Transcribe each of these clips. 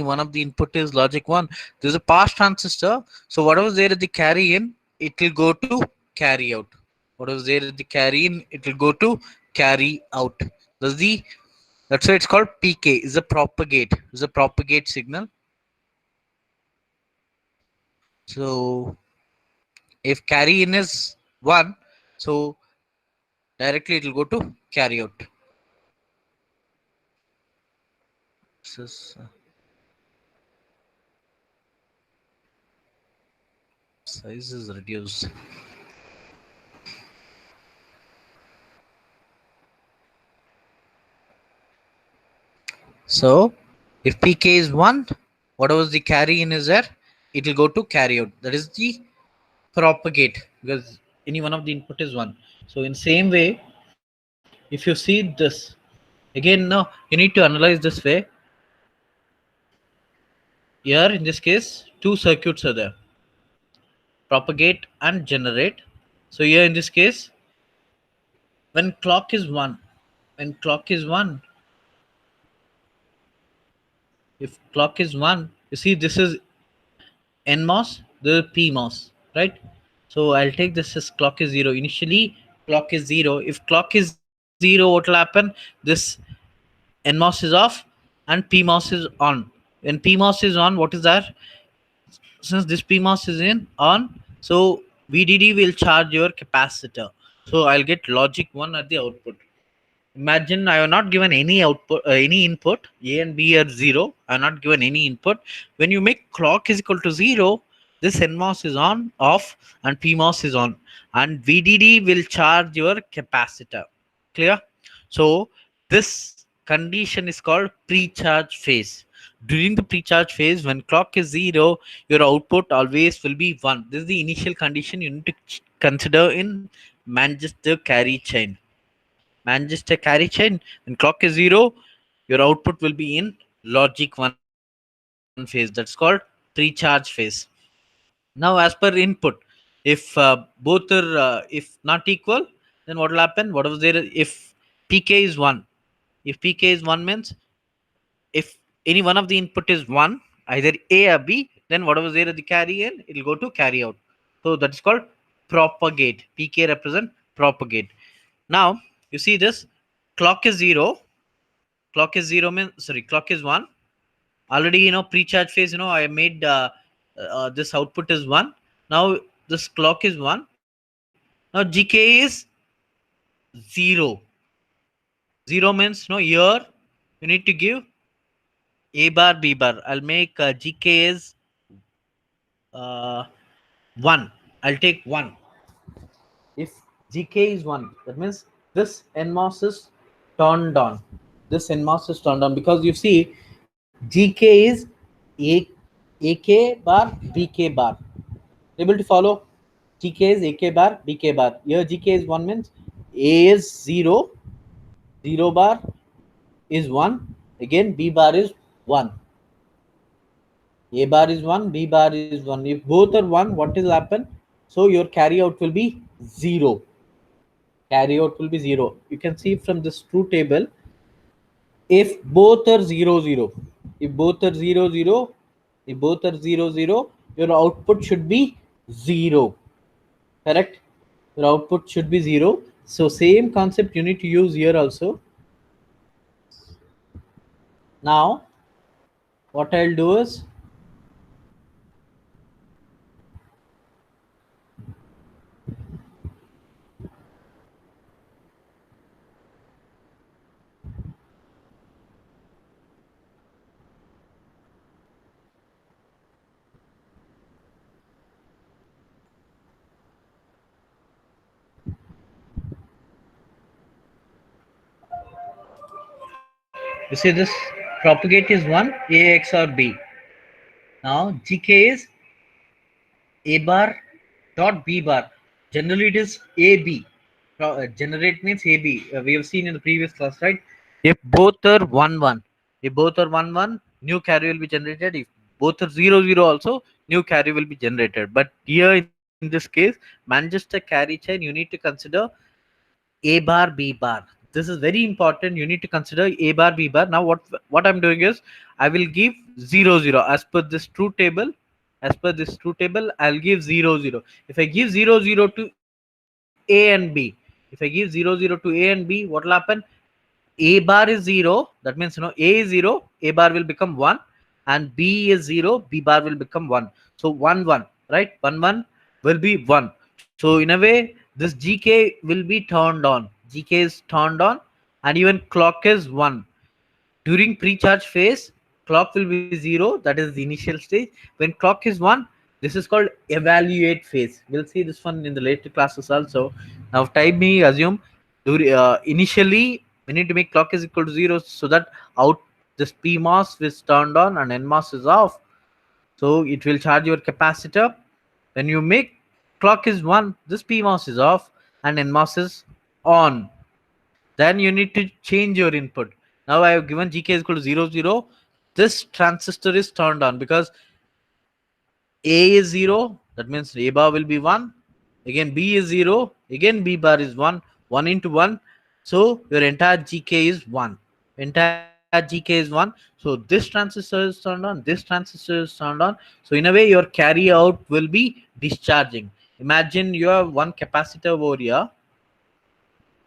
one of the input is logic 1. There's a pass transistor. So whatever is there at the carry in, it will go to carry out. Whatever is there at the carry in, it will go to carry out. That's why it's called PK. Is a propagate. Is a propagate signal. So if carry in is 1, so directly it will go to carry out. This is, size is reduced. So if PK is 1, whatever the carry in is there, it will go to carry out. That is the propagate, because any one of the input is 1. So in same way, if you see this again, now you need to analyze this way. Here in this case, two circuits are there, propagate and generate. So here in this case, when clock is 1, when clock is 1, if clock is 1, you see this is NMOS, the PMOS, right? So I'll take this as clock is 0. Initially, clock is 0. If clock is 0, what will happen? This NMOS is off and PMOS is on. When PMOS is on, what is that? Since this PMOS is in on, so VDD will charge your capacitor. So I'll get logic 1 at the output. Imagine I have not given any output, any input. A and B are 0. I have not given any input. When you make clock is equal to 0, this NMOS is on, off, and PMOS is on, and VDD will charge your capacitor. Clear? So this condition is called pre-charge phase. During the pre-charge phase, when clock is 0, your output always will be 1. This is the initial condition you need to consider in Manchester carry chain. Manchester carry chain, when clock is 0, your output will be in logic 1 phase. That's called pre-charge phase. Now, as per input, if both are if not equal, then what will happen? What was there? If PK is 1, if PK is 1 means if any one of the input is 1, either A or B, then whatever is there at the carry in, it will go to carry out. So that is called propagate. PK represent propagate. Now you see this clock is 0. Clock is 0 means, sorry, clock is 1. Already, pre-charge phase, I made this output is 1. Now this clock is 1. Now GK is 0. 0 means, here you need to give A bar, B bar. I'll make GK is 1. I'll take 1. If GK is 1, that means this NMOS is turned on. This NMOS is turned on because you see GK is AK bar, BK bar. Able to follow? GK is AK bar, BK bar. Here GK is 1 means A is 0, 0 bar is 1. Again B bar is 1. A bar is 1, B bar is 1. If both are 1, what will happen? So your carry out will be 0. Carry out will be 0. You can see from this truth table, if both are 0, 0, if both are 0, 0, if both are 0, 0, your output should be 0. Correct? Your output should be 0. So same concept you need to use here also. Now, what I'll do is, you see this propagate is 1, A XOR B. Now GK is A bar dot B bar. Generally it is AB. Generate means AB. We have seen in the previous class, right? If both are 1, 1. If both are 1, 1, new carry will be generated. If both are 0, 0 also, new carry will be generated. But here in this case, Manchester carry chain, you need to consider A bar, B bar. this is very important. You need to consider a bar, b bar. Now what I'm doing is I will give 0 0 as per this true table. As per this true table, I'll give 0 0. If I give 0 0 to a and b, if I give 0 0 to a and b, what will happen? A bar is 0. That means, a is 0, a bar will become 1, and b is 0, b bar will become 1. So 1 1, right? 1 1 will be 1. So in a way, this gk will be turned on. Gk is turned on, and even clock is 1. During pre-charge phase, clock will be 0, that is the initial stage. When clock is 1, this is called evaluate phase. We'll see this one in the later classes also. Now time me assume, initially we need to make clock is equal to 0, so that out this PMOS is turned on and NMOS is off. So it will charge your capacitor. When you make clock is 1, this PMOS is off and NMOS is on. Then you need to change your input. Now I have given gk is equal to 0 0. This transistor is turned on because a is 0, that means a bar will be 1. Again b is 0, again b bar is 1. 1 into 1, so your entire gk is 1. Entire gk is 1. So this transistor is turned on, this transistor is turned on. So in a way, your carry out will be discharging. Imagine you have one capacitor over here.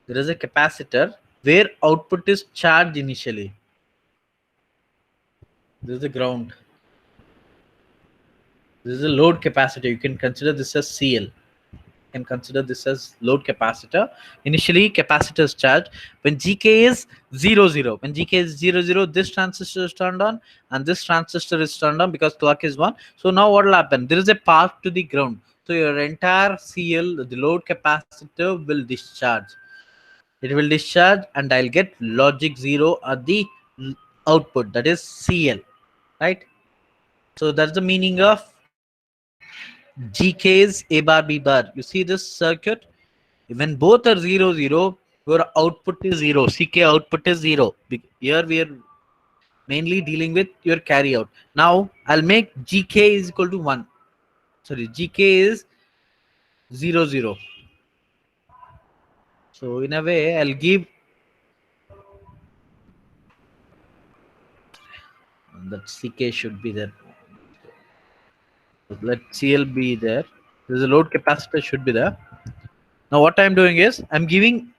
There is a capacitor where output is charged initially. This is the ground. This is a load capacitor. You can consider this as CL. You can consider this as load capacitor. Initially, capacitor is charged. When GK is 0 0, when GK is 0 0, this transistor is turned on and this transistor is turned on because clock is 1. So now what will happen? There is a path to the ground. So your entire CL, the load capacitor, will discharge. It will discharge and I'll get logic 0 at the output, that is CL, right? So that's the meaning of GK's A bar B bar. You see this circuit? When both are 0 0, your output is 0. CK output is 0. Here we are mainly dealing with your carry out. Now I'll make GK is equal to 1. Sorry, GK is 0 0. So in a way, I'll give that CK should be there. Let CL be there. There's a load capacitor should be there. Now what I'm doing is I'm giving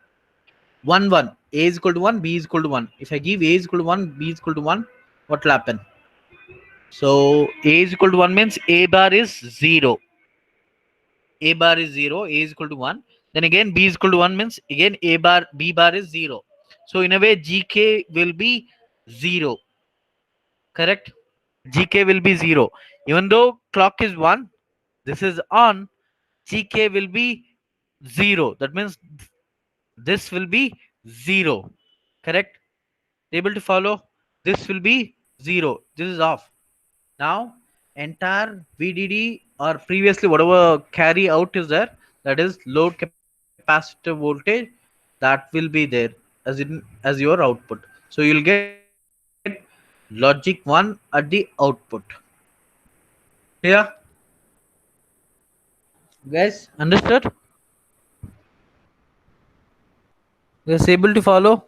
1 1. A is equal to 1, B is equal to 1. If I give A is equal to 1, B is equal to 1, what will happen? So A is equal to 1 means A bar is 0. A bar is 0, A is equal to 1. Then again B is equal to 1 means again A bar, B bar is 0. So in a way GK will be 0. Correct? GK will be 0. Even though clock is 1, this is on, GK will be 0. That means this will be 0. Correct? Able to follow? This will be 0. This is off. Now entire VDD or previously whatever carry out is there, that is load capacitor voltage, that will be there as your output. So you'll get logic 1 at the output. Clear? Guys, understood? Guys able to follow?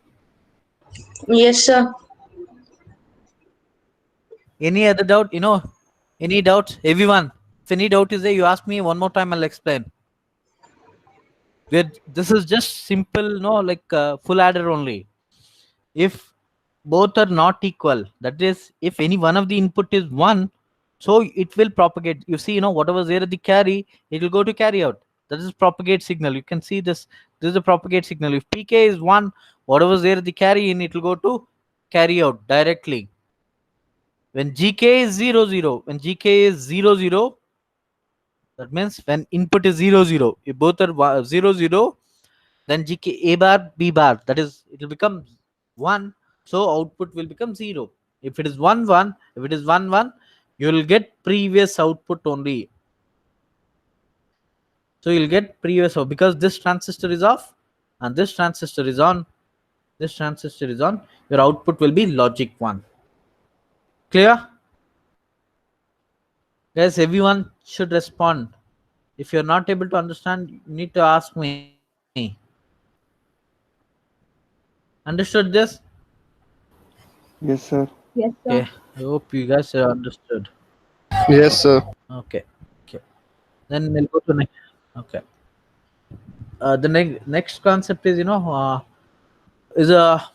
Yes, sir. Any other doubt? Any doubts? Everyone, if any doubt is there, you ask me one more time, I'll explain. This is just simple, like full adder only. If both are not equal, that is, if any one of the input is 1, so it will propagate. You see, whatever there at the carry, it will go to carry out. That is propagate signal. You can see this is a propagate signal. If PK is 1, whatever there at the carry in, it will go to carry out directly. When GK is 0 0, when GK is 0 0, that means when input is 0 0, if both are 0 0, then GK A bar B bar, that is, it will become 1. So output will become 0. If it is 1 1, if it is 1 1, you will get previous output only. So you'll get previous out because this transistor is off and this transistor is on. This transistor is on. Your output will be logic 1. Clear? Guys, everyone should respond. If you're not able to understand, you need to ask me. Understood this? Yes, sir. Yes, sir. Okay. I hope you guys are understood. Yes, sir. Okay. Okay. Then we'll go to next. Okay. The next concept is is a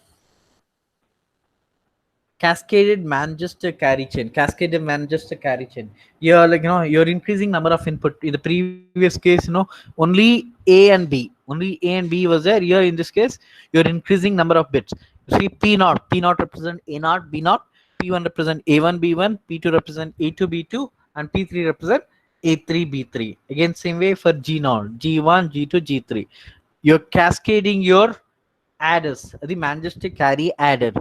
cascaded Manchester carry chain. Cascaded Manchester carry chain. You're like you're increasing number of input. In the previous case, only A and B, only A and B was there. Here in this case, you're increasing number of bits. You see P naught. P naught represent A naught, B naught. P1 represent A1, B1. P2 represent A2, B2, and P3 represent A3, B3. Again, same way for G naught, G1, G2, G3. You're cascading your adders, the Manchester carry adder.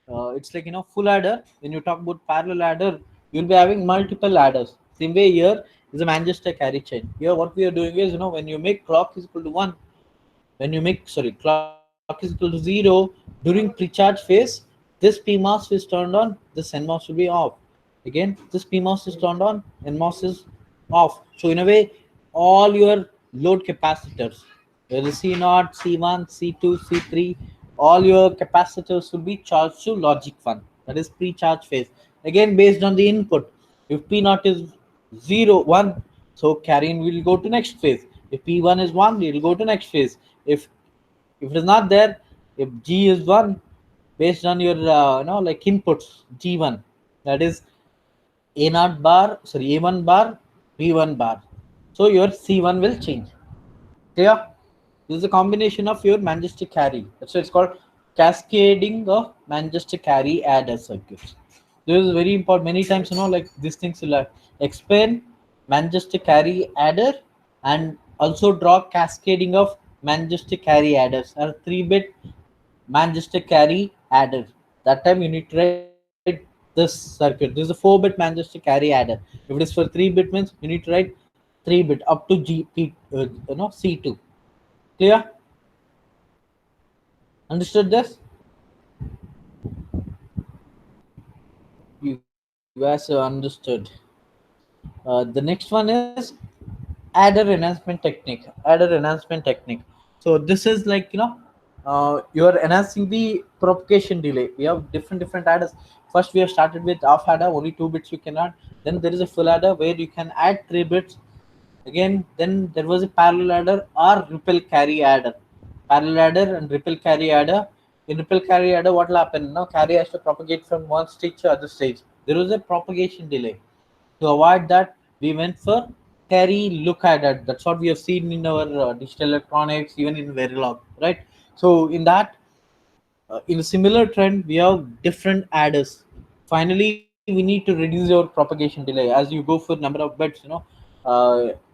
It's like full adder. When you talk about parallel adder, you'll be having multiple adders. Same way here is a Manchester carry chain. Here what we are doing is when you make clock is equal to 1, when you make clock is equal to 0 during pre-charge phase, this PMOS is turned on, this NMOS will be off. Again, this PMOS is turned on, NMOS is off. So in a way, all your load capacitors, whether C0, C1, C2, C3, all your capacitors will be charged to logic 1. That is pre-charge phase. Again, based on the input. If P0 is 0, 1, so carrying will go to next phase. If P1 is 1, it will go to next phase. If it is not there, if G is 1, based on your like inputs G1, that is A0 bar, sorry, A1 bar, B1 bar. So your C1 will change. Clear? This is a combination of your Manchester carry. That's why it's called cascading of Manchester carry adder circuits. This is very important. Many times, like these things will explain Manchester carry adder and also draw cascading of Manchester carry adders. Are 3-bit Manchester carry adder. That time you need to write this circuit. This is a 4-bit Manchester carry adder. If it is for 3-bit means you need to write 3-bit up to C2. Clear? Understood this? You guys have understood. The next one is adder enhancement technique. Adder enhancement technique. So this is like you are enhancing the propagation delay. We have different adders. First we have started with half adder, only 2 bits you can add. Then there is a full adder where you can add 3 bits. Again, then there was a parallel adder or ripple carry adder. Parallel adder and ripple carry adder. In ripple carry adder, what will happen? Now carry has to propagate from one stage to other stage. There was a propagation delay. To avoid that, we went for carry look adder. That's what we have seen in our digital electronics, even in Verilog, right? So in that, in a similar trend, we have different adders. Finally, we need to reduce your propagation delay as you go for number of bits.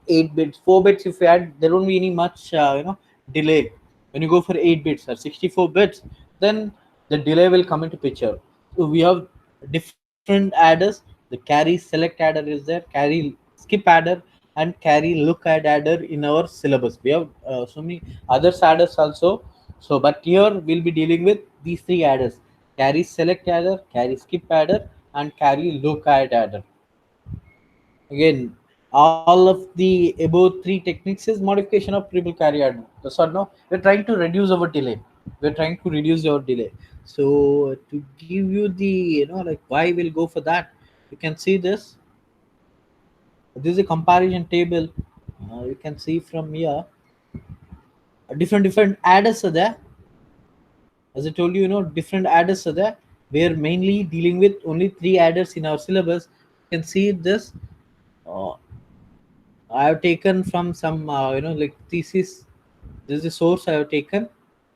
8 bits, 4 bits. If you add, there won't be any much delay. When you go for 8 bits or 64 bits, then the delay will come into picture. So we have different adders. The carry select adder is there, carry skip adder, and carry look adder in our syllabus. We have so many other adders also. So, but here we'll be dealing with these 3 adders: carry select adder, carry skip adder, and carry look adder. Again, all of the above 3 techniques is modification of triple carry adder. That's what no, we're trying to reduce our delay. We're trying to reduce your delay. So to give you the like why we'll go for that, you can see this. This is a comparison table. You can see from here different adders are there. As I told you, different adders are there. We are mainly dealing with only 3 adders in our syllabus. You can see this. uh, I have taken from some like thesis. This is the source I have taken.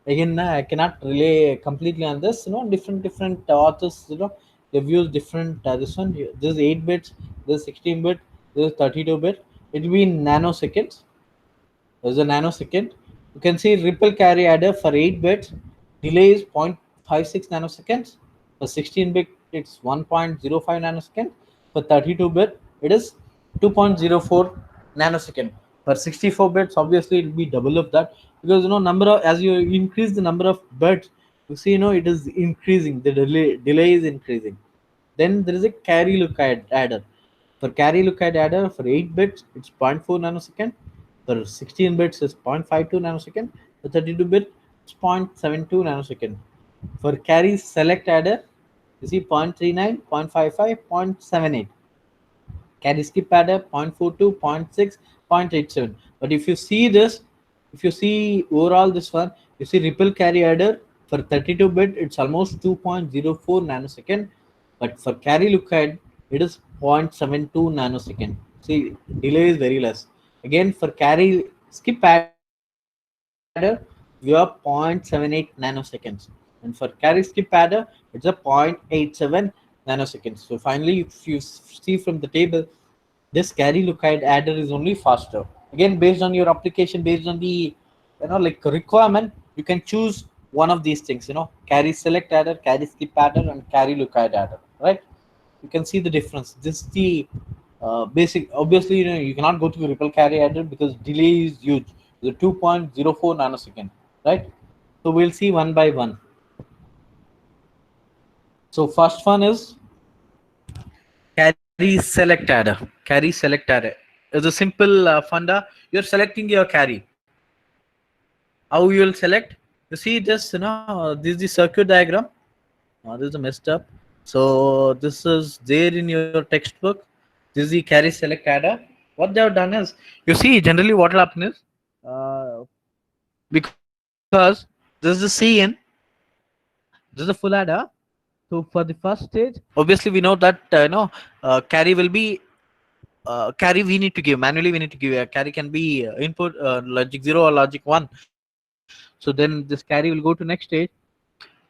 Again, I cannot rely completely on this. Different authors. They've used different. This one, this is 8 bits. This is 16-bit. This is 32-bit. It will be in nanoseconds. There's a nanosecond. You can see ripple carry adder for 8 bits. Delay is 0.56 nanoseconds. For 16-bit, it's 1.05 nanosecond. For 32-bit, it is 2.04 nanosecond. For 64 bits, obviously it will be double of that, because number of, as you increase the number of bits, you see it is increasing. The delay is increasing. Then there is a carry look adder. For carry look adder for 8 bits, it's zero point 0.4 nanosecond. For 16 bits, it's 0.52 nanosecond. For 32 bit, it's 0.72 nanosecond. For carry select adder, you see 0.39, 0.55, 0.78. Carry skip adder 0.42, 0.6, 0.87. But if you see this, if you see overall this one, you see ripple carry adder for 32-bit, it's almost 2.04 nanosecond. But for carry look ahead, it is 0.72 nanosecond. See, delay is very less. Again, for carry skip adder, you have 0.78 nanoseconds. And for carry skip adder, it's a 0.87 nanoseconds. So finally, if you see from the table, this carry lookout adder is only faster. Again, based on your application, based on the like requirement, you can choose one of these things. Carry select adder, carry skip adder, and carry lookout adder. Right? You can see the difference. This is the basic. Obviously, you cannot go to ripple carry adder because delay is huge. The 2.04 nanosecond. Right? So we'll see one by one. So first one is carry select adder. Carry select adder. It's a simple funda. You're selecting your carry. How you will select? You see this, this is the circuit diagram. This is messed up. So this is there in your textbook. This is the carry select adder. What they have done is, you see, generally what will happen is, because this is the CN, this is the full adder. So for the first stage, obviously we know that carry will be carry we need to give manually. We need to give carry can be input logic 0 or logic 1. So then this carry will go to next stage.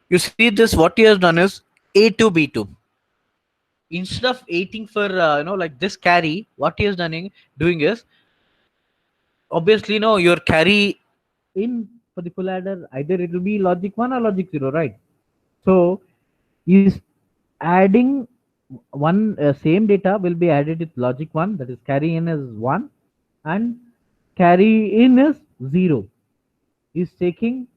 You see this, what he has done is A2 B2. Instead of waiting for like this carry, what he is doing is, obviously your carry in for the full adder, either it will be logic 1 or logic 0, right? So is adding one same data will be added with logic 1, that is carry in is 1 and carry in is 0. Is taking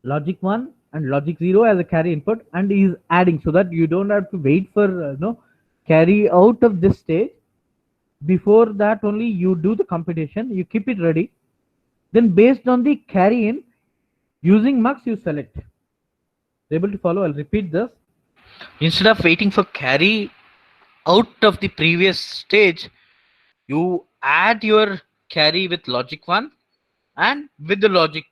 logic 1 and logic 0 as a carry input and is adding, so that you don't have to wait for carry out of this stage. Before that only you do the computation, you keep it ready, then based on the carry in, using mux you select. Able to follow? I'll repeat this. Instead of waiting for carry out of the previous stage, you add your carry with logic 1 and with the logic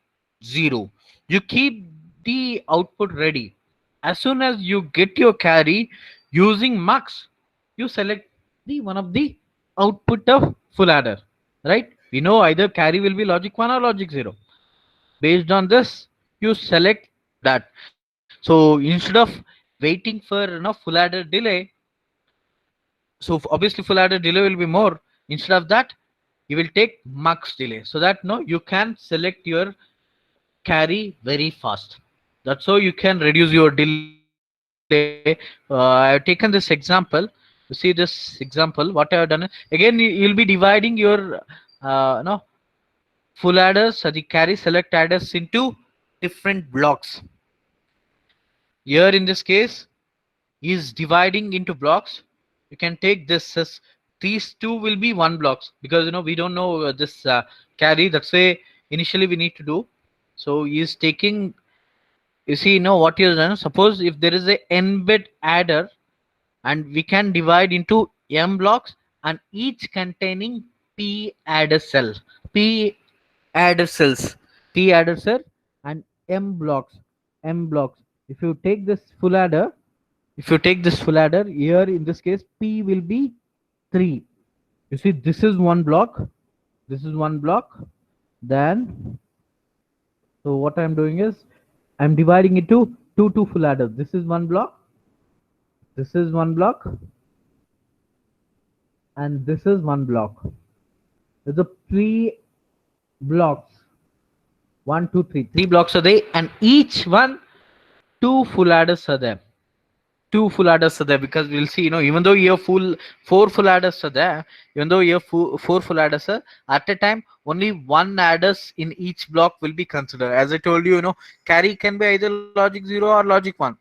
0. You keep the output ready. As soon as you get your carry using mux, you select the one of the output of full adder. Right? We know either carry will be logic 1 or logic 0. Based on this, you select that. So instead of waiting for full adder delay, so obviously full adder delay will be more. Instead of that, you will take mux delay, so that you can select your carry very fast. That's how you can reduce your delay. I've taken this example. You see this example, what I have done again, you'll be dividing your full adders or the carry select adders into different blocks. Here in this case is dividing into blocks. You can take this as these two will be one blocks, because we don't know this carry. That's why initially we need to do. So he is taking, you see what he has done. Suppose if there is a n bit adder, and we can divide into m blocks and each containing p adder cell, p adder cells, p adder cell and m blocks. If you take this full adder, here in this case p will be 3. You see, this is one block, then so what I'm doing is I'm dividing it to two full adders. This is one block, and this is one block. There's a 3 blocks, 1 2 3 3 blocks are there, and each one 2 full adders are there. Because we'll see, even though you have 4 full adders are there, even though you have 4 full adders are, at a time only one adders in each block will be considered. As I told you, carry can be either logic 0 or logic 1.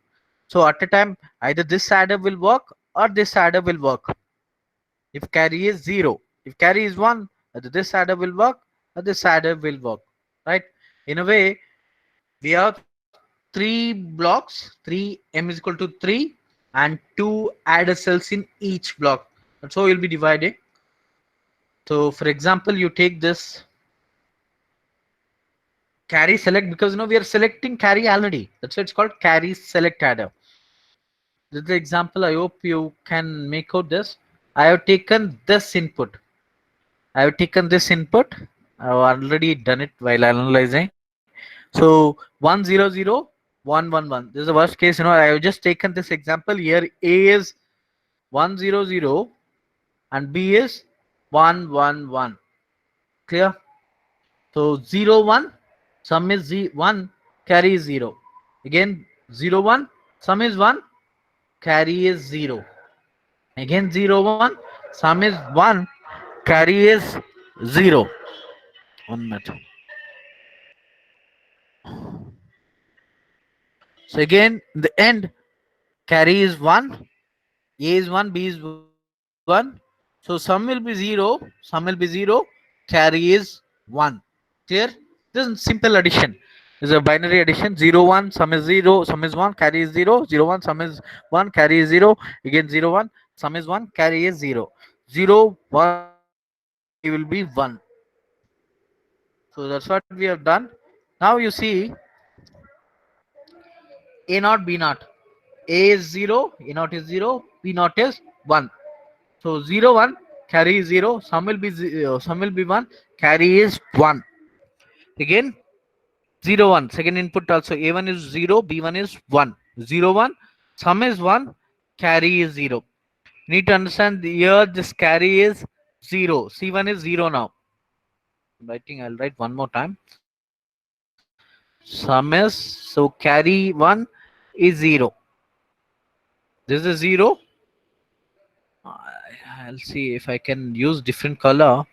So at a time either this adder will work or this adder will work. If carry is 0, if carry is 1, either this adder will work or this adder will work. Right? In a way, we have 3 three blocks, 3 m is equal to 3, and 2 added cells in each block. That's how you'll be dividing. So for example, you take this carry select, because we are selecting carry already. That's why it's called carry select adder. This is the example. I hope you can make out this. I have taken this input. I have taken this input. I've already done it while analyzing. So 100 111. This is the worst case. I have just taken this example. Here A is 100 and B is 111. Clear? So 01, sum is 1, carry is 0. Again 01, sum is 1, carry is 0. Again 01, sum is 1, carry is 0. 1 minute. So again in the end, carry is 1, A is 1, B is 1. So sum will be 0, sum will be 0, carry is 1. Clear? This is simple addition. This is a binary addition. 0 1, sum is 0, sum is 1, carry is 0. 0 1, sum is 1, carry is 0. Again 0 1, sum is 1, carry is 0. 0 1 carry will be 1. So that's what we have done. Now you see A naught, B naught. A is 0, A naught is 0, B naught is 1. So 0 1, carry is 0, sum will be 0, sum will be 1, carry is 1. Again 0 1, second input also, A1 is 0, B1 is 1. 0 1, sum is 1, carry is 0. You need to understand here this carry is 0. C1 is 0 now. I'll write one more time. Sum is, so carry 1 is 0. This is 0. I'll see if I can use different color.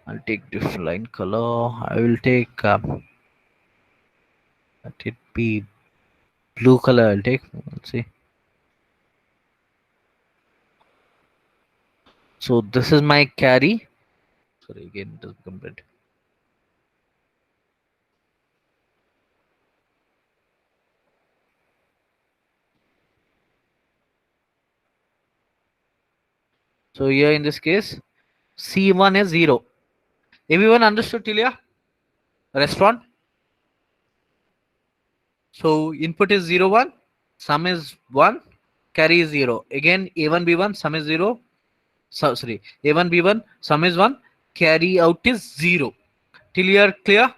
I'll take different line color. I will take let it be blue color. I'll take. Let's see. So this is my carry. Sorry, again it has become red. So here in this case, C1 is 0. Everyone understood till here? Respond. So input is 0 1, sum is 1, carry is 0. Again A1 B1, sum is 0. So sorry, A1 B1, sum is 1, carry out is 0. Till here clear?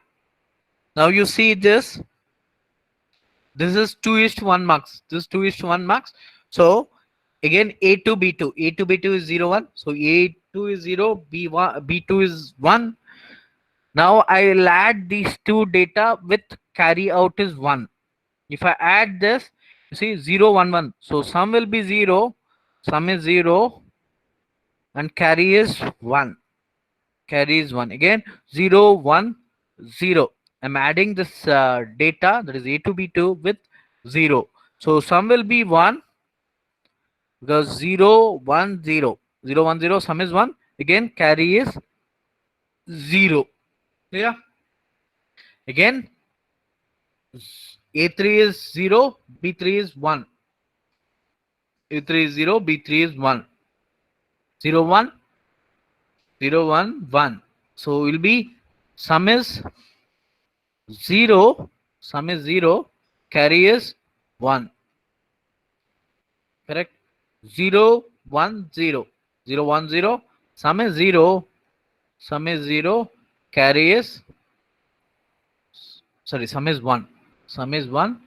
Now you see this. This is 2:1 marks. This is 2:1 marks. So again A2 B2. A2 B2 is 0 1. So A2 is 0, B1 B2 is 1. Now I'll add these two data with carry out is 1. If I add this, you see 0 1 1. So sum will be 0, sum is 0, and carry is 1. Carry is 1. Again 0 1 0. I'm adding this data, that is A2 B2 with 0. So sum will be 1, because 0 1 0. 0 1 0, sum is 1. Again carry is 0. Clear? Again A3 is 0, B3 is 1. A3 is 0, B3 is 1. 0 1 0 1 1. So it will be sum is 0, sum is 0, carry is 1. Correct? 0 1 0. 0 1 0, sum is 0, sum is 0, carry is, sorry, sum is 1. Sum is 1.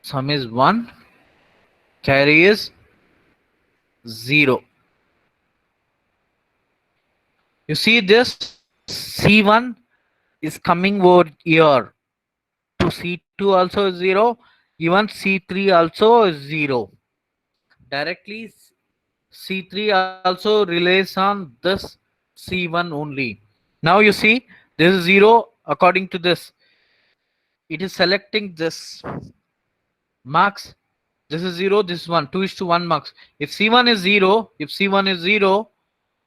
Sum is 1, carry is 0. You see this C1 is coming over here to C2 also is 0, even C3 also is 0. Directly C3 also relays on this C1 only. Now you see this is 0 according to this. It is selecting this marks. This is 0, this is 1, 2:1 marks. If C1 is 0, if C1 is 0,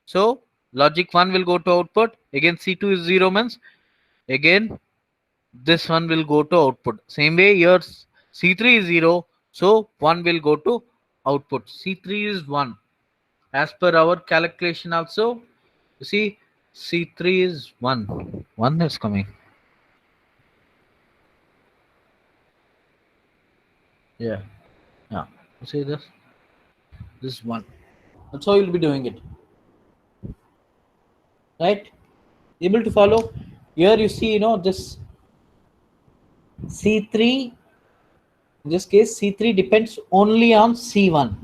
so logic 1 will go to output. Again, C2 is 0 means again this one will go to output. Same way here C3 is 0, so 1 will go to output. C3 is 1. As per our calculation also, you see C3 is 1. 1 is coming. Yeah. Yeah. You see this? This 1. That's how you'll be doing it. Right? Able to follow? Here you see, this C3. In this case, C3 depends only on C1.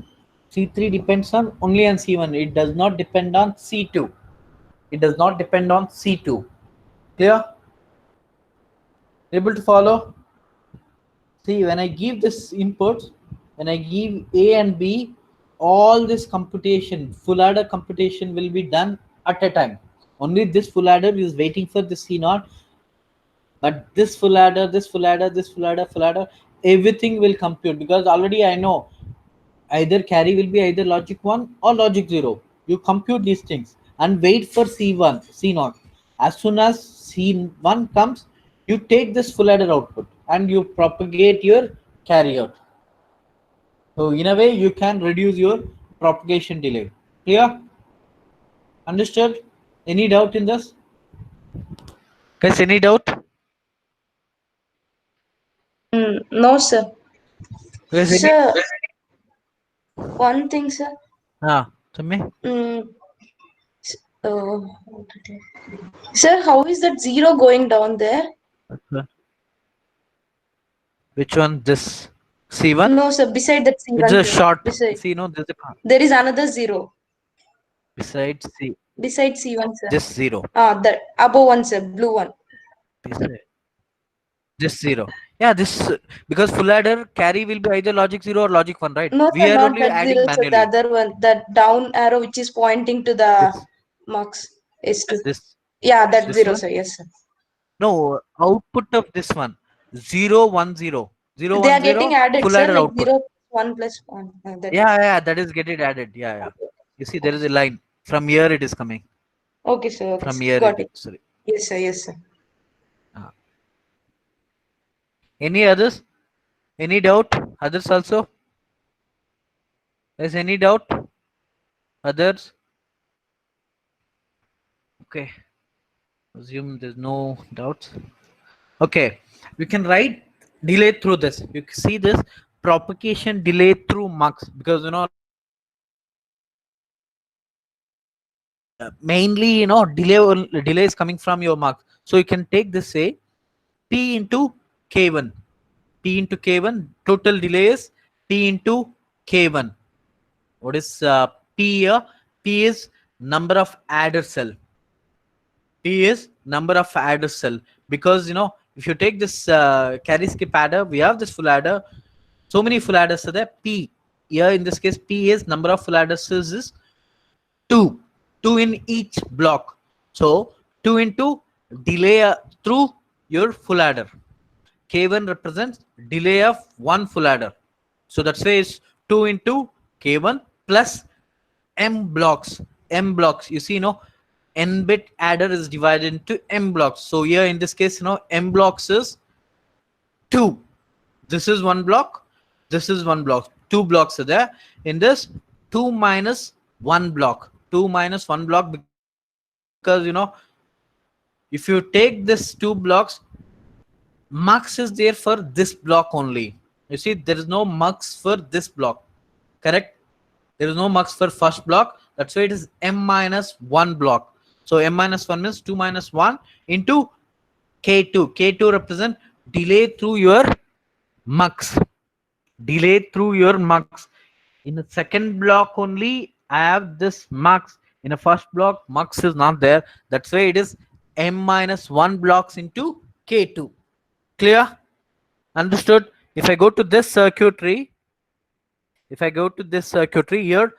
C3 depends on only on C1. It does not depend on C2. It does not depend on C2. Clear? Able to follow? See, when I give this input, when I give A and B, all this computation, full adder computation will be done at a time. Only this full adder is waiting for the C0, but this full adder, this full adder, this full adder, everything will compute, because already I know either carry will be either logic 1 or logic 0. You compute these things and wait for C1, C0. As soon as C1 comes, you take this full adder output and you propagate your carry out. So in a way, you can reduce your propagation delay. Clear? Understood? Any doubt in this? Guys, any doubt? No, sir. Guys, any? Sir, one thing, sir. Tell me. Oh, sir, how is that 0 going down there? Okay. Which one? This C1? No, sir. Beside that C1. It's a sir. short. Beside. See, there's a There is another 0. besides C. Beside C1, sir. Just 0. That above one, sir. Blue one. Beside. Just 0. Yeah, this because full adder carry will be either logic 0 or logic 1, right? No, We sir, are not only that adding 0, sir. The manually. other one, that down arrow which is pointing to the This, marks is to. this. Yeah, that This 0, one? sir. Yes, sir. No, output of this one 0 1 0 0 They 1 are getting 0 added, full sir. adder Like output. 0 1 plus 1. That. Yeah, that is getting added. Yeah. You see, there is a line from here. It is coming Okay, sir. Okay, from sir. here. Got it. Sorry. Yes, sir. Yes, sir. Any others? Any doubt? Others also? Is any doubt? Others? Okay. Assume there's no doubts. Okay. We can write delay through this. You can see this propagation delay through mux, because mainly delay is coming from your mux. So you can take this, say P into K1. P into K1, total delay is P into K1. What is P here? P is number of adder cell. P is number of adder cell, because if you take this carry skip adder, we have this full adder. So many full adders are there. P here in this case, P is number of full adders is 2 in each block. So 2 into delay through your full adder. K1 represents delay of one full adder. So that's why it's 2 into K1 plus M blocks. M blocks. You see, N bit adder is divided into M blocks. So here in this case, M blocks is 2. This is one block. This is one block. 2 blocks are there. In this, 2 minus 1 block. 2 minus 1 block, because if you take this 2 blocks, mux is there for this block only. You see, there is no mux for this block. Correct? There is no mux for first block. That's why it is M minus 1 block. So M minus 1 means 2 minus 1 into K2. K2 represent delay through your mux. Delay through your mux. In the second block only, I have this mux. In the first block, mux is not there. That's why it is M minus 1 blocks into K2. Clear? Understood? If I go to this circuitry, here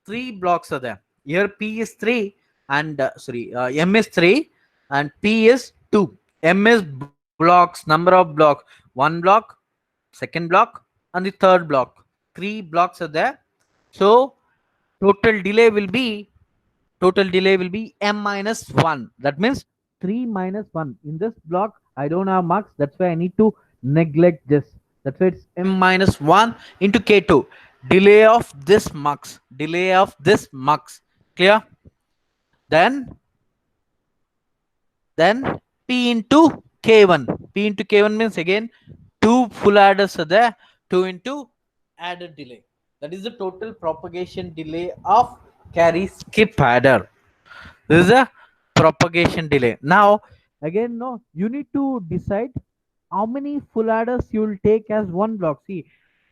3 blocks are there. Here P is 3 and M is 3 and P is 2. M is blocks, number of blocks. 1 block, second block and the third block. 3 blocks are there. So total delay will be total delay will be m minus 1. That means 3 minus 1. In this block, I don't have mux. That's why I need to neglect this. That's why it's m minus 1 into k2. Delay of this mux. Delay of this mux. Clear? Then P into K1. P into K1 means again two full adders are there, 2 into added delay. That is the total propagation delay of carry skip adder. This is a propagation delay. Now, again, no, you need to decide how many full adders you will take as one block. See,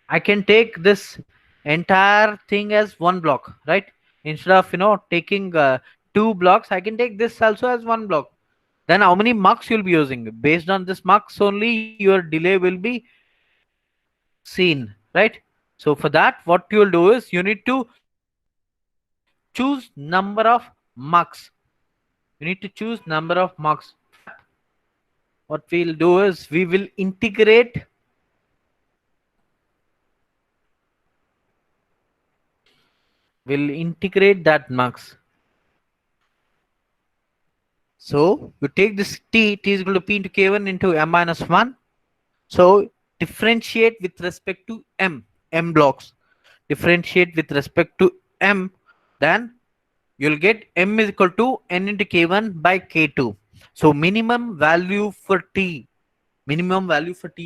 I can take this entire thing as one block, right? Instead of taking two blocks, I can take this also as one block. Then how many mux you'll be using? Based on this mux only, your delay will be seen, right? So for that, what you'll do is you need to choose number of mux. You need to choose number of mux. For that, what we'll do is we will integrate that mux. So you take this t is equal to p into k1 into m minus 1. So differentiate with respect to m blocks. Differentiate with respect to m, then you'll get m is equal to n into k1 by k2. So minimum value for t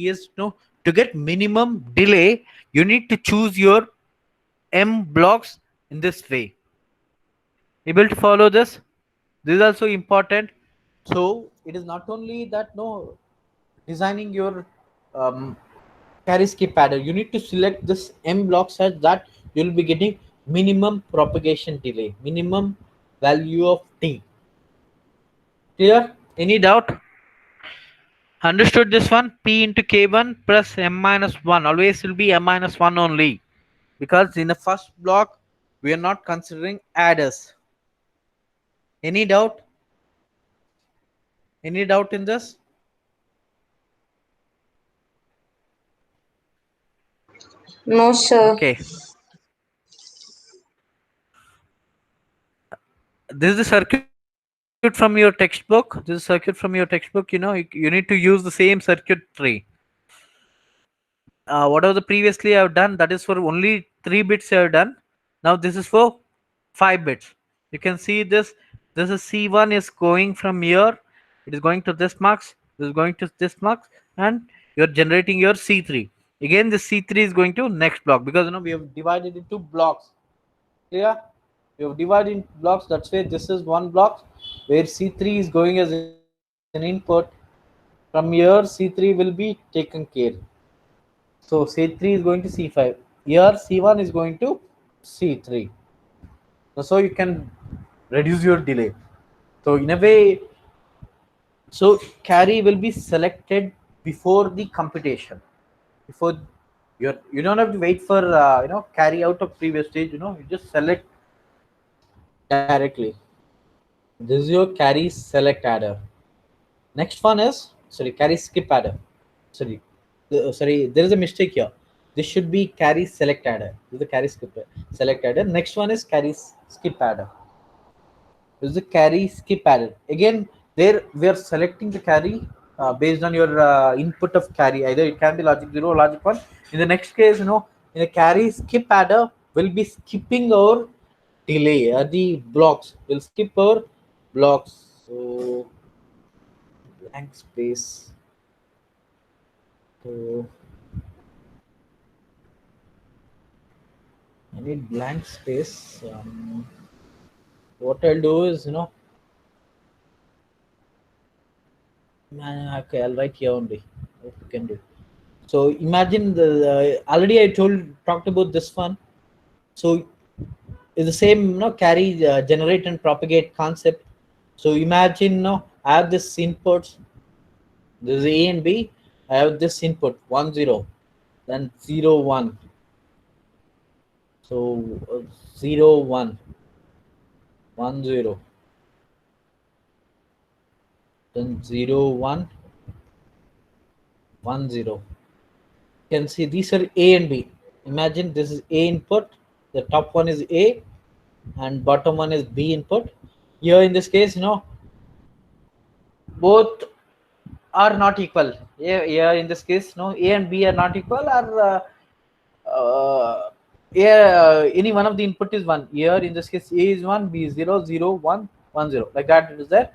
is to get minimum delay, you need to choose your m blocks in this way. Able to follow this? This is also important. So it is not only that designing your um, carry skip adder, you need to select this m block such that you will be getting minimum propagation delay, minimum value of t. Clear? Any doubt? Understood this one? P into k1 plus m minus 1 always will be m minus 1 only, because in the first block we are not considering adders. Any doubt? Any doubt in this? No, sir. Okay. This is the circuit from your textbook. This is circuit from your textbook. You need to use the same circuit tree. Whatever the previously I have done, that is for only 3 bits I have done. Now this is for 5 bits. You can see this. This is C1 is going from here. It is going to this mux. This is going to this mux, and you're generating your C3. Again, this C3 is going to next block, because we have divided into blocks. Clear? We have divided into blocks. That's why this is one block where C3 is going as an input. From here, C3 will be taken care. So C3 is going to C5. Here C1 is going to C3. So you can reduce your delay. So in a way, so carry will be selected before the computation. Before you don't have to wait for carry out of previous stage. You just select directly. This is your carry select adder. Next one is carry skip adder. Sorry, there is a mistake here. This should be carry select adder. This is the carry skip select adder. Next one is carry skip adder. This is the carry skip adder. Again, there we are selecting the carry based on your input of carry. Either it can be logic 0 or logic 1. In the next case, in a carry skip adder, will be skipping our delay. The blocks will skip our blocks. So blank space. So I need blank space. What I'll do is, okay, I'll write here only. What you can do. So imagine the already I talked about this one. So it's the same, carry, generate and propagate concept. So imagine, I have this inputs. This is A and B. I have this input 1 0, then 0 1. So 0 1, 1 0, then 0 1, 1 0. You can see these are A and B. Imagine this is A input. The top one is A. and bottom one is B input. Here in this case, both are not equal. Here in this case, A and B are not equal, or any one of the input is 1. Here in this case, A is 1, B is 0, 0, 1, 1, 0. Like that it is there.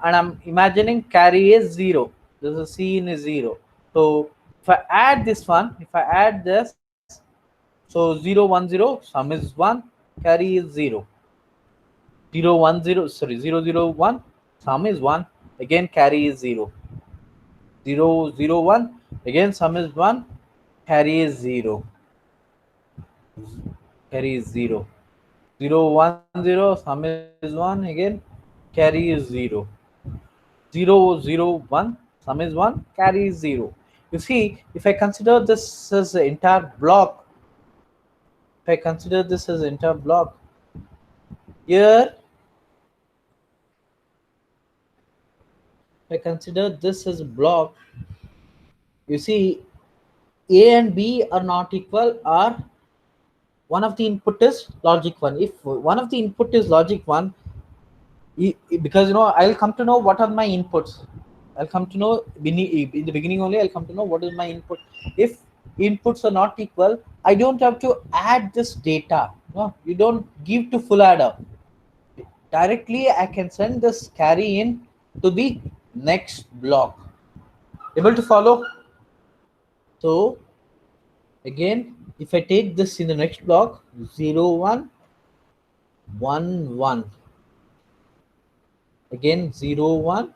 And I'm imagining carry is 0. This is C in is 0. So if I add this one, if I add this, so 0, 1, 0, sum is 1, carry is 0. 0, 1, 0, sorry, 0, 0, 1, sum is 1, again carry is 0. 0, 0, 1, again sum is 1, carry is 0. Carry is 0. 0, 1, 0, sum is 1, again carry is 0. 0, 0, 1, sum is 1, carry is 0. You see, if I consider this as the entire block, if I consider this as entire block, here, if I consider this as a block, you see, A and B are not equal, or one of the input is logic 1. If one of the input is logic 1, because I'll come to know what are my inputs. I'll come to know in the beginning only. I'll come to know what is my input. If inputs are not equal, I don't have to add this data. No, you don't give to full adder. Directly, I can send this carry in to the next block. Able to follow? So again, if I take this in the next block, 0, 1, 1, 1. Again 0, 1,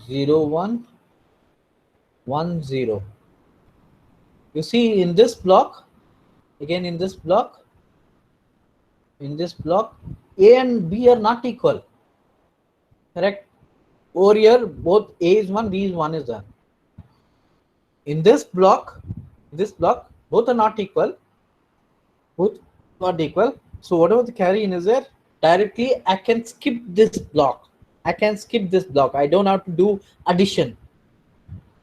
0, 1, 1, 0. You see, in this block, again in this block, A and B are not equal. Correct? Over here, both A is 1, B is 1 is done. In this block, both are not equal. Both not equal. So whatever the carry in is there, directly I can skip this block. I don't have to do addition.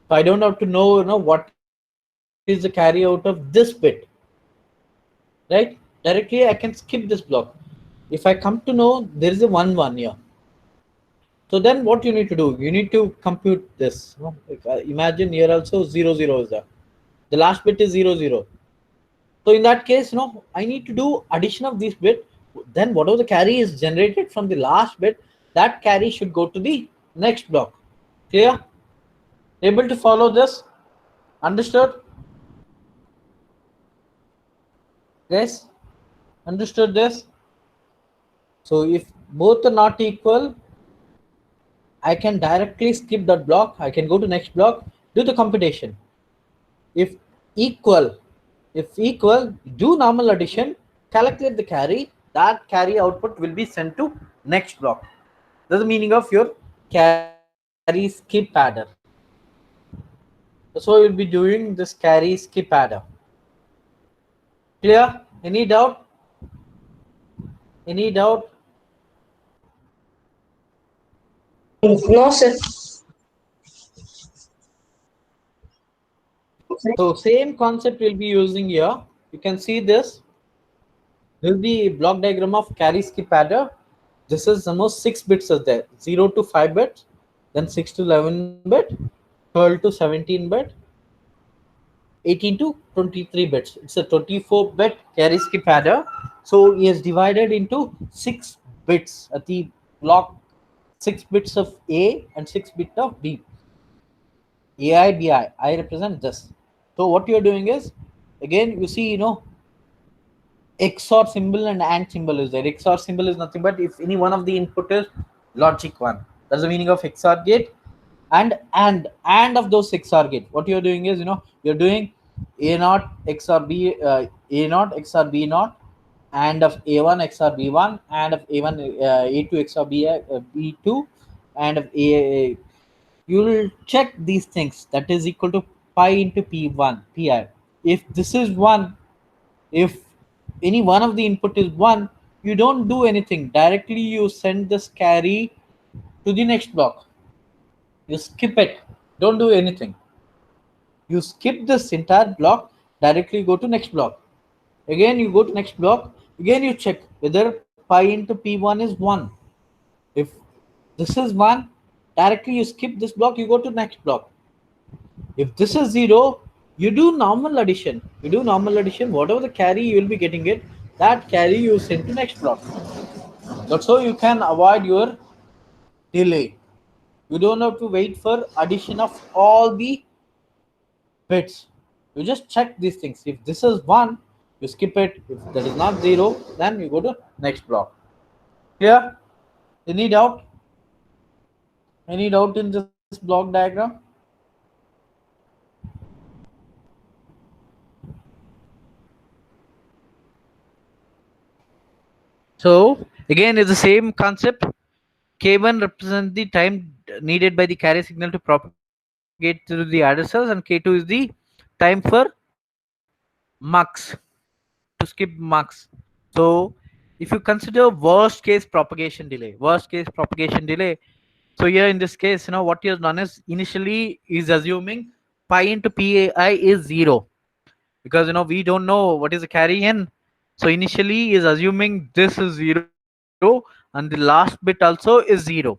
So I don't have to know, what is the carry out of this bit. Right? Directly I can skip this block. If I come to know there is a 1, 1 here. So then what you need to do? You need to compute this. Imagine here also 0, 0 is there. The last bit is 0, 0. So in that case, I need to do addition of this bit. Then whatever the carry is generated from the last bit, that carry should go to the next block. Clear? Able to follow this? Understood? Guys, understood this? So if both are not equal, I can directly skip that block. I can go to next block, do the computation. If equal, do normal addition, calculate the carry. That carry output will be sent to next block. That's the meaning of your carry skip adder. So you'll be doing this carry skip adder. Clear? Any doubt? Any doubt? No, sir. So same concept we'll be using here. You can see this. This will be block diagram of carry skip adder. This is almost 6 bits are there. 0 to 5 bits, then 6 to 11 bit, 12 to 17 bit, 18 to 23 bits. It's a 24-bit carry skip adder. So he has divided into 6 bits at the block, 6 bits of A and 6 bits of B. AI, BI. I represent this. So what you're doing is, again, you see, XOR symbol and AND symbol is there. XOR symbol is nothing but if any one of the input is logic 1. That's the meaning of XOR gate. And of those XOR gate. What you're doing is, you're doing A0 XOR B, A0 XOR B0, and of A1 XOR B1, and of A1 A2 XOR B2, and of A. You will check these things. That is equal to pi into P1 Pi. If this is 1, if any one of the input is 1, you don't do anything. Directly you send this carry to the next block. You skip it. Don't do anything. You skip this entire block, directly go to next block. Again, you go to next block. Again, you check whether pi into p1 is 1. If this is 1, directly you skip this block, you go to next block. If this is 0, you do normal addition. You do normal addition, whatever the carry you will be getting it, that carry you send to next block. That's how you can avoid your delay. You don't have to wait for addition of all the bits. You just check these things. If this is 1, you skip it. If that is not 0, then you go to next block. Clear? Any doubt? Any doubt in this block diagram? So again, it's the same concept. K1 represents the time needed by the carry signal to propagate through the adder cells, and K2 is the time for mux, to skip mux. So if you consider worst case propagation delay. So here in this case, what you have done is initially is assuming pi into pi is 0, because we don't know what is the carry in. So initially is assuming this is 0, and the last bit also is 0.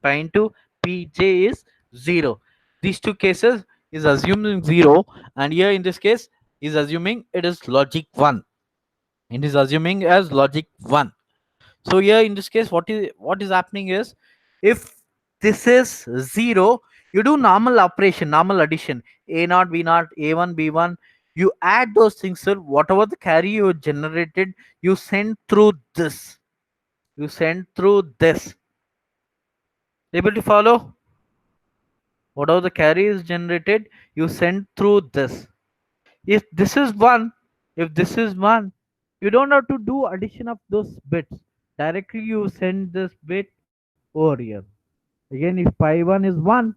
Pi into pj is 0. These two cases is assuming 0, and here in this case is assuming it is logic 1. It is assuming as logic 1. So here in this case, what is happening is, if this is 0, you do normal operation, normal addition, a naught, b naught, a1, b1. You add those things, sir. Whatever the carry you generated, you send through this. You send through this. Able to follow? Whatever the carry is generated, you send through this. If this is 1, you don't have to do addition of those bits. Directly you send this bit over here. Again, if pi1 is 1,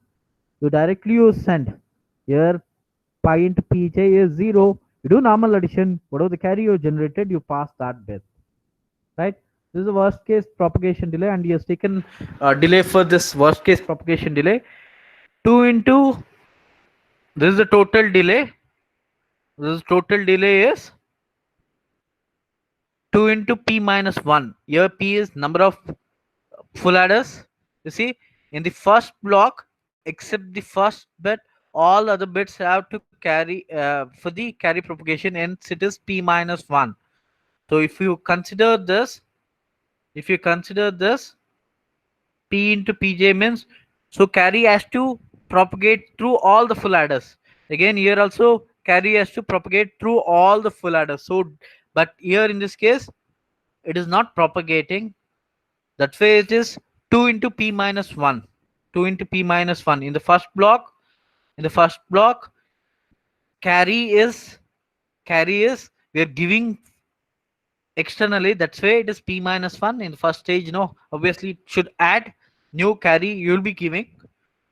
you directly you send. Here pi into pj is 0. You do normal addition. Whatever the carry you generated, you pass that bit. Right? This is the worst case propagation delay, and he has taken delay for this worst case propagation delay. 2 into, this is the total delay. This total delay is 2 into p minus 1. Here p is number of full adders. You see, in the first block, except the first bit, all other bits have to carry for the carry propagation, and it is p minus 1. So if you consider this, p into pj means, so carry has to propagate through all the full adders. Again, here also carry has to propagate through all the full adders. So but here in this case, it is not propagating. That way it is 2 into p minus 1. 2 into p minus 1 in the first block. In the first block, carry is we are giving externally. That's why it is p minus 1 in the first stage. Obviously it should add new carry you will be giving.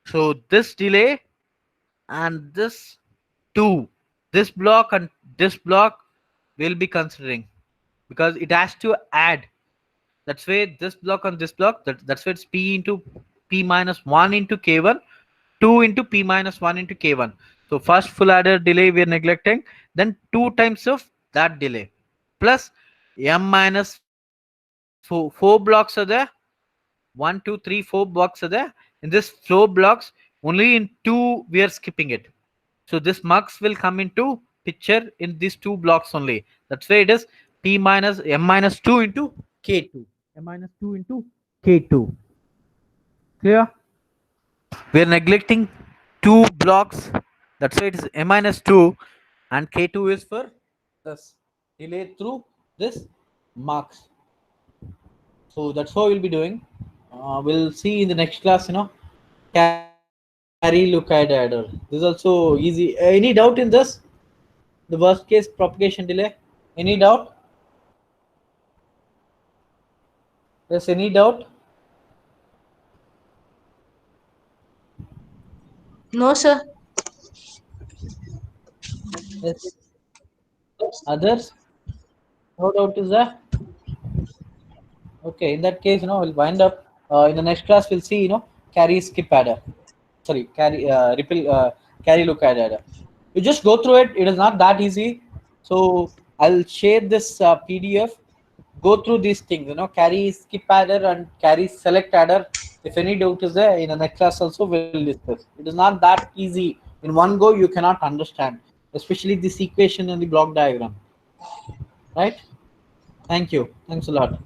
So this delay and this 2, this block and this block will be considering, because it has to add. That's why this block and this block, that's why it's p into p minus 1 into k1, 2 into p minus 1 into k1. So first full adder delay we are neglecting, then 2 times of that delay, plus m minus 4 blocks are there. 1 2 3 4 blocks are there. In this 4 blocks, only in 2 we are skipping it. So this mux will come into picture in these 2 blocks only. That's why it is p minus m minus 2 into k2. M minus 2 into k2. Clear? We are neglecting 2 blocks. That's why it is m minus 2, and k2 is for this delay through this mux. So that's how we'll be doing. We'll see in the next class, carry lookout adder. This is also easy. Any doubt in this? The worst case propagation delay? Any doubt? Yes, any doubt? No, sir. Yes. Others? No doubt is there? Okay, in that case, we'll wind up. In the next class, we'll see, carry skip adder. Sorry, carry lookout adder. You just go through it. It is not that easy. So I'll share this PDF. Go through these things, carry skip adder and carry select adder. If any doubt is there, in the next class also we'll discuss. It is not that easy. In one go, you cannot understand, especially this equation and the block diagram. Right? Thank you. Thanks a lot.